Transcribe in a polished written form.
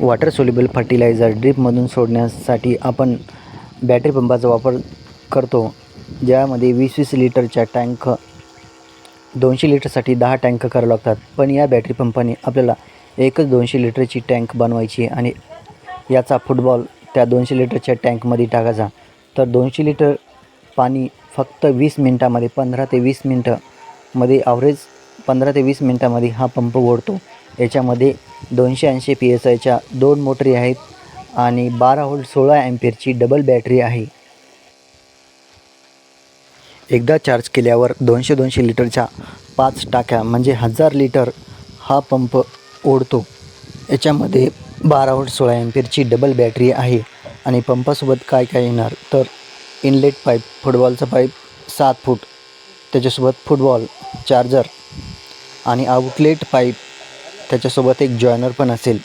Water soluble fertiliser ड्रीपमधून सोडण्यासाठी आपण battery पंपाचा वापर करतो, ज्यामध्ये 20-20 लिटरच्या टँक 200 लिटरसाठी 10 टँक करावे लागतात. पण या बॅटरी पंपाने आपल्याला एकच 200 लिटरची टँक बनवायची आणि याचा फुटबॉल त्या 200 लिटरच्या टँकमध्ये टाकायचा. तर 200 लिटर पाणी फक्त 20 मिनटामध्ये 15 ते 20 मिनटामध्ये ॲव्हरेज 15 ते 20 मिनटामध्ये हा पंप ओढतो. याच्यामध्ये 280 PSIच्या 2 मोटरी आहेत आणि 12 व्होल्ट 16 ॲम्पेअरची डबल बॅटरी आहे. एकदा चार्ज केल्यावर 200 लिटरच्या 5 टाक्या म्हणजे 1000 लिटर हा पंप ओढतो. याच्यामध्ये 12 व्होल्ट 16 ॲम्पेअरची डबल बॅटरी आहे. आणि पंपासोबत काय काय येणार तर इनलेट पाईप, फुटबॉलचा पाईप 7 फूट, त्याच्यासोबत फुटबॉल चार्जर आणि आउटलेट पाईप, त्याच्यासोबत एक जॉयनर पण असेल.